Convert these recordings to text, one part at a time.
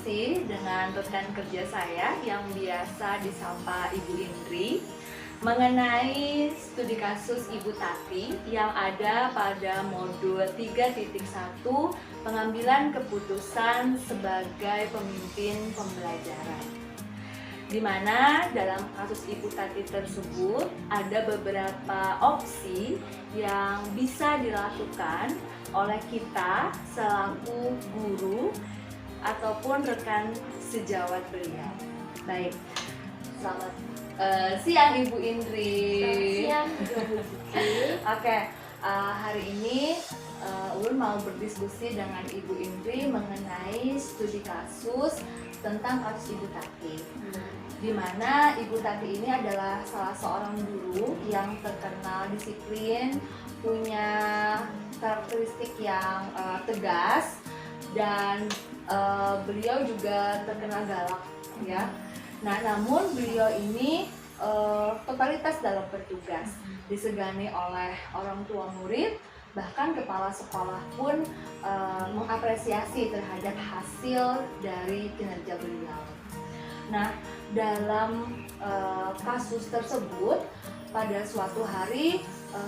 berdiskusi dengan rekan kerja saya yang biasa disapa Ibu Indri mengenai studi kasus Ibu Tati yang ada pada modul 3.1 pengambilan keputusan sebagai pemimpin pembelajaran. Di mana dalam kasus Ibu Tati tersebut ada beberapa opsi yang bisa dilakukan oleh kita selaku guru ataupun rekan sejawat beliau. Baik, selamat siang Ibu Indri. Selamat siang Ibu Indri. Oke, hari ini Ulun mau berdiskusi dengan Ibu Indri mengenai studi kasus tentang kasus Ibu Tati. Di mana Ibu Tati ini adalah salah seorang guru yang terkenal disiplin, punya karakteristik yang tegas, dan beliau juga terkenal galak, ya. Nah, namun beliau ini totalitas dalam bertugas, disegani oleh orang tua murid, bahkan kepala sekolah pun mengapresiasi terhadap hasil dari kinerja beliau. Nah, dalam kasus tersebut, pada suatu hari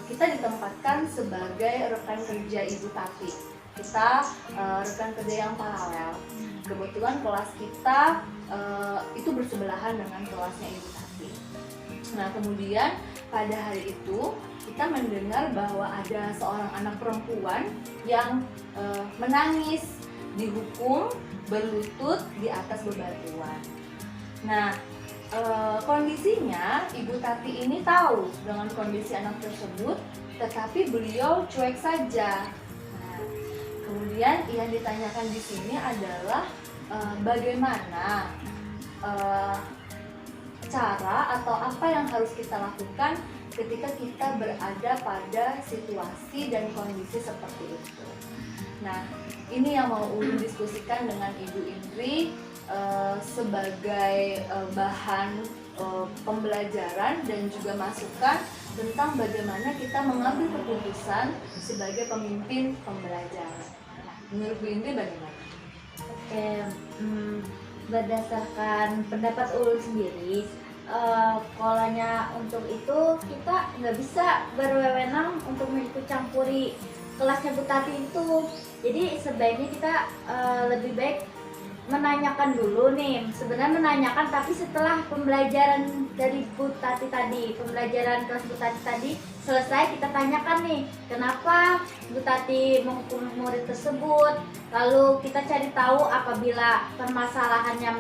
kita ditempatkan sebagai rekan kerja Ibu Tati. Kita rekan kerja yang paralel. Kebetulan kelas kita itu bersebelahan dengan kelasnya Ibu Tati. Nah, kemudian pada hari itu kita mendengar bahwa ada seorang anak perempuan yang menangis dihukum berlutut di atas bebatuan. Nah, kondisinya Ibu Tati ini tahu dengan kondisi anak tersebut, tetapi beliau cuek saja. Nah, kemudian yang ditanyakan di sini adalah bagaimana cara atau apa yang harus kita lakukan ketika kita berada pada situasi dan kondisi seperti itu. Nah, ini yang mau Ulun diskusikan dengan Ibu Indri sebagai bahan pembelajaran dan juga masukan tentang bagaimana kita mengambil keputusan sebagai pemimpin pembelajaran. Nah, menurut Bu Indri bagaimana? Oke, berdasarkan pendapat Ulun sendiri, polanya untuk itu kita nggak bisa berwenang untuk mengikut campuri kelasnya Bu Tati itu. Jadi sebaiknya kita lebih baik menanyakan dulu nih, sebenarnya menanyakan, tapi setelah pembelajaran dari Bu Tati tadi, pembelajaran kelas Bu Tati tadi selesai, kita tanyakan nih, kenapa Bu Tati menghukum murid tersebut, lalu kita cari tahu apabila permasalahannya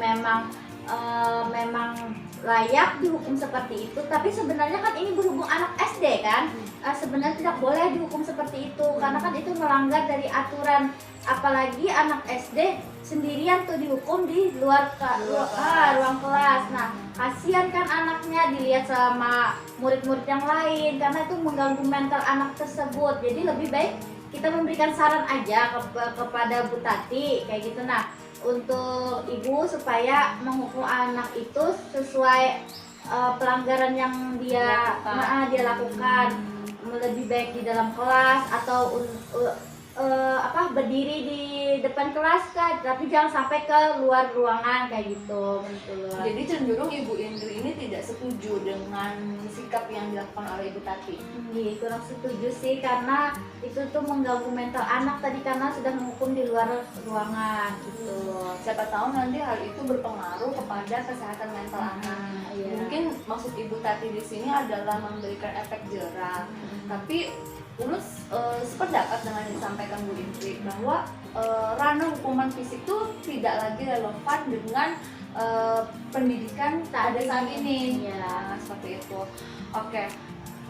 memang layak dihukum seperti itu, tapi sebenarnya kan ini berhubung anak SD kan, sebenarnya tidak boleh dihukum seperti itu, karena kan itu melanggar dari aturan, apalagi anak SD sendirian tuh dihukum di luar ruang kelas. Nah, kasihan kan anaknya dilihat sama murid-murid yang lain, karena itu mengganggu mental anak tersebut. Jadi lebih baik kita memberikan saran aja kepada Bu Tati kayak gitu. Nah, untuk ibu supaya menghukum anak itu sesuai pelanggaran yang dia lakukan, lebih baik di dalam kelas atau berdiri di depan kelas kan, tapi jangan sampai ke luar ruangan kayak gitu. Jadi cenderung Ibu Indri ini tidak setuju dengan sikap yang dilakukan oleh Ibu Tati. Iya, kurang setuju sih, karena itu tuh mengganggu mental anak tadi karena sudah menghukum di luar ruangan gitu. Siapa tahu nanti hal itu berpengaruh kepada kesehatan mental anak. Iya. Mungkin maksud Ibu Tati di sini adalah memberikan efek jerah. Tapi Ulun sependapat dengan yang disampaikan Bu Indri bahwa ranah hukuman fisik itu tidak lagi relevan dengan pendidikan pada saat ini. Ya. Nah, seperti itu. Oke,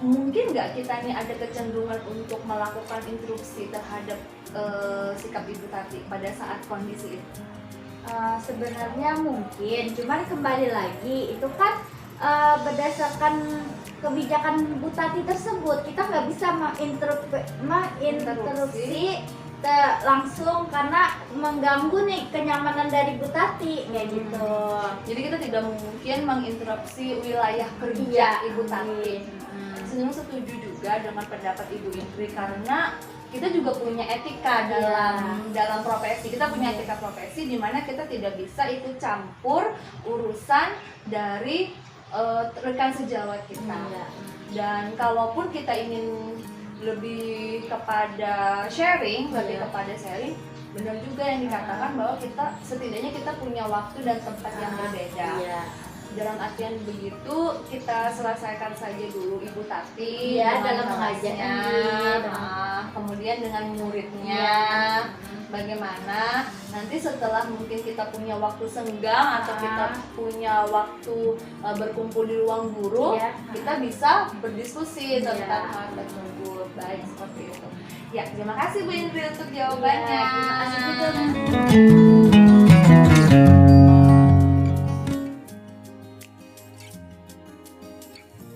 mungkin nggak kita nih ada kecenderungan untuk melakukan interupsi terhadap sikap Ibu Tati pada saat kondisi itu? Sebenarnya mungkin, cuman kembali lagi itu kan berdasarkan kebijakan Bu Tati tersebut, kita nggak bisa menginterupsi langsung karena mengganggu nih kenyamanan dari Bu Tati kayak gitu. Jadi kita tidak mungkin menginterupsi wilayah kerja Ibu Tati. Sebenarnya setuju juga dengan pendapat Ibu Indri karena kita juga punya etika dalam profesi. Kita punya etika profesi di mana kita tidak bisa ikut campur urusan dari rekan sejawat kita. Dan kalaupun kita ingin lebih kepada sharing, benar juga yang dikatakan bahwa kita setidaknya kita punya waktu dan tempat yang berbeda. Dalam artian begitu, kita selesaikan saja dulu Ibu Tati dalam mengajarnya, kemudian dengan muridnya, bagaimana nanti setelah mungkin kita punya waktu senggang atau kita punya waktu berkumpul di ruang guru, kita bisa berdiskusi tentang hal tersebut. Baik, seperti itu. Ya, terima kasih Bu Indri untuk jawabannya. Terima kasih juga.